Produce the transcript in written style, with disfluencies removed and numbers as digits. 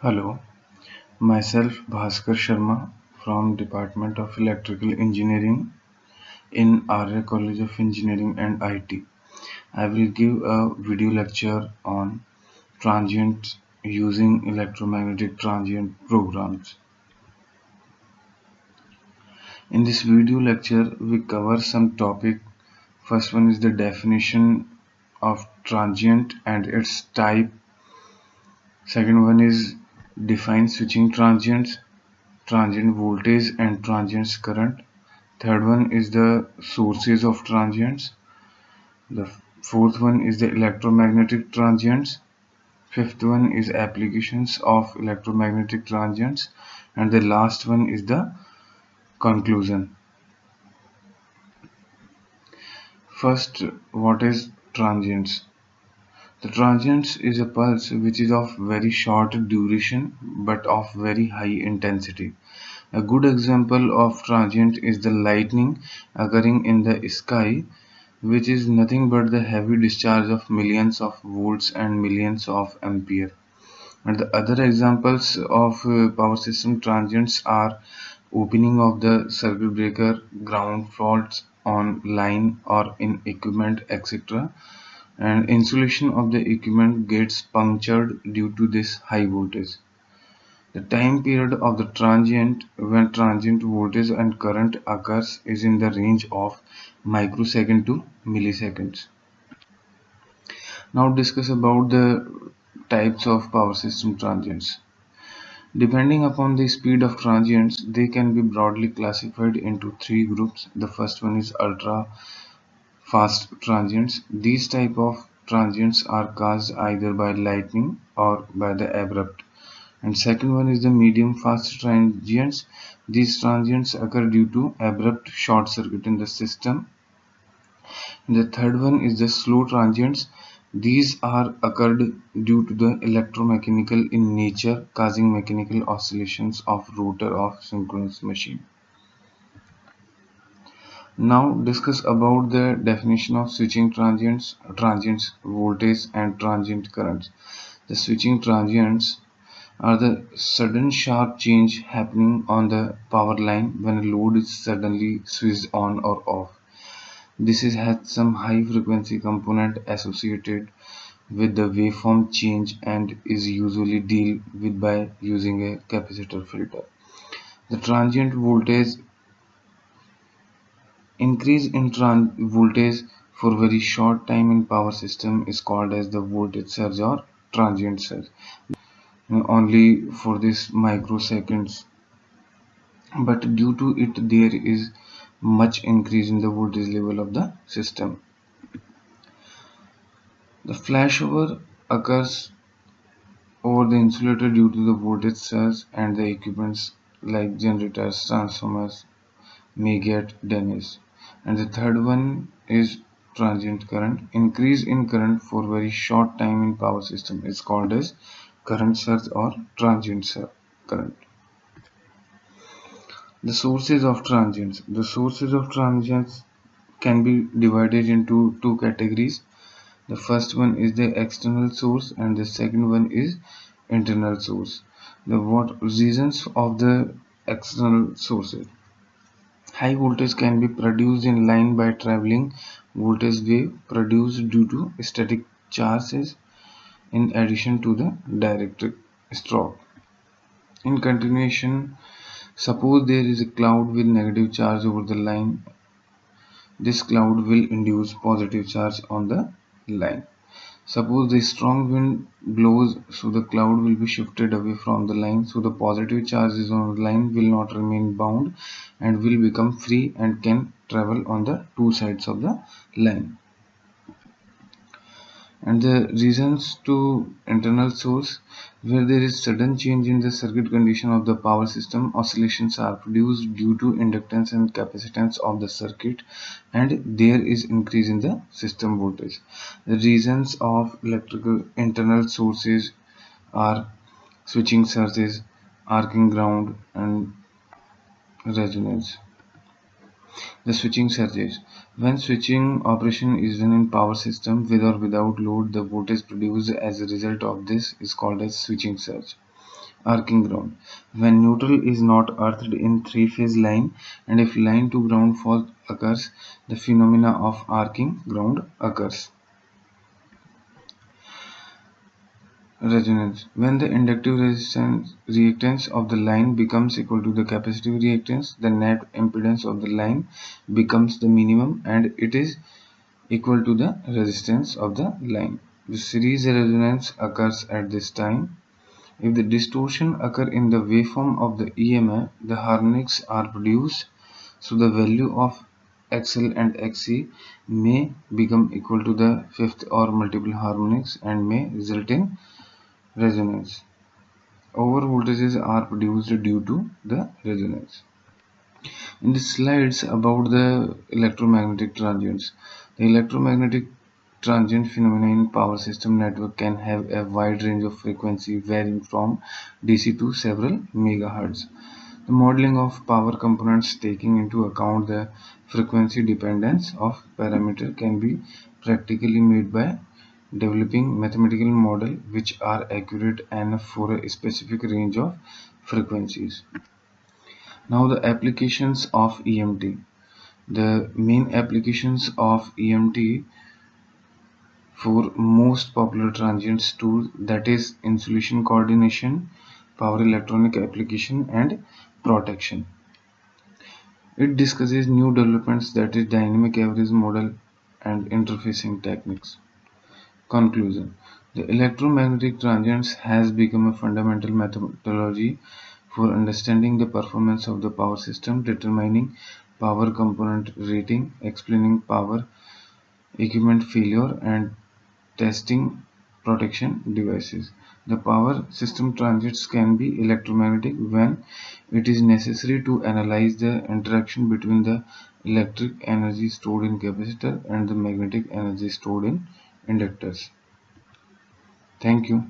Hello, myself Bhaskar Sharma from Department of Electrical Engineering in Arya College of Engineering and IT. I will give a video lecture on transients using electromagnetic transient programs. In this video lecture, we cover some topic. First one is the definition of transient and its type. Second one is define switching transients, transient voltage and transient current. Third one is the sources of transients. The fourth one is the electromagnetic transients. Fifth one is applications of electromagnetic transients. And the last one is the conclusion. First, what is transients? The transients is a pulse which is of very short duration but of very high intensity. A good example of transient is the lightning occurring in the sky, which is nothing but the heavy discharge of millions of volts and millions of ampere. And the other examples of power system transients are opening of the circuit breaker, ground faults on line or in equipment, etc. And insulation of the equipment gets punctured due to this high voltage. The time period of the transient when transient voltage and current occurs is in the range of microsecond to milliseconds. Now discuss about the types of power system transients. Depending upon the speed of transients, they can be broadly classified into three groups. The first one is ultra fast transients. These type of transients are caused either by lightning or by the abrupt. And second one is the medium fast transients. These transients occur due to abrupt short circuit in the system. And the third one is the slow transients. These are occurred due to the electromechanical in nature, causing mechanical oscillations of rotor of synchronous machine. Now discuss about the definition of switching transients, transients voltage and transient currents. The switching transients are the sudden sharp change happening on the power line when a load is suddenly switched on or off. This has some high frequency component associated with the waveform change and is usually dealt with by using a capacitor filter. The transient voltage increase in voltage for very short time in power system is called as the voltage surge or transient surge. Only for this microseconds, but due to it there is much increase in the voltage level of the system. The flashover occurs over the insulator due to the voltage surge and the equipments like generators, transformers may get damaged. And the third one is transient current. Increase in current for very short time in power system is called as current surge or transient current. The sources of transients. The sources of transients can be divided into two categories. The first one is the external source and the second one is internal source. The what reasons of the external sources. High voltage can be produced in line by traveling voltage wave produced due to static charges in addition to the direct stroke. In continuation, suppose there is a cloud with negative charge over the line. This cloud will induce positive charge on the line. Suppose the strong wind blows, so the cloud will be shifted away from the line, so the positive charges on the line will not remain bound and will become free and can travel on the two sides of the line. And the reasons to internal source, where there is sudden change in the circuit condition of the power system, oscillations are produced due to inductance and capacitance of the circuit, and there is increase in the system voltage. The reasons of electrical internal sources are switching surges, arcing ground, and resonance. The switching surges. When switching operation is done in power system with or without load, the voltage produced as a result of this is called as switching surge. Arcing ground. When neutral is not earthed in three-phase line and if line to ground fault occurs, the phenomena of arcing ground occurs. Resonance. When the inductive reactance of the line becomes equal to the capacitive reactance, the net impedance of the line becomes the minimum and it is equal to the resistance of the line. The series resonance occurs at this time. If the distortion occur in the waveform of the EMF, the harmonics are produced, so the value of XL and XC may become equal to the fifth or multiple harmonics and may result in resonance. Over voltages are produced due to the resonance. In the slides about the electromagnetic transients, the electromagnetic transient phenomena in power system network can have a wide range of frequency varying from DC to several megahertz. The modeling of power components taking into account the frequency dependence of parameter can be practically made by developing mathematical models which are accurate enough for a specific range of frequencies. Now the applications of EMT. The main applications of EMT for most popular transients tool, that is insulation coordination, power electronic application and protection. It discusses new developments, that is dynamic average model and interfacing techniques. Conclusion. The electromagnetic transients has become a fundamental methodology for understanding the performance of the power system, determining power component rating, explaining power equipment failure, and testing protection devices. The power system transients can be electromagnetic when it is necessary to analyze the interaction between the electric energy stored in capacitor and the magnetic energy stored in inductors. Thank you.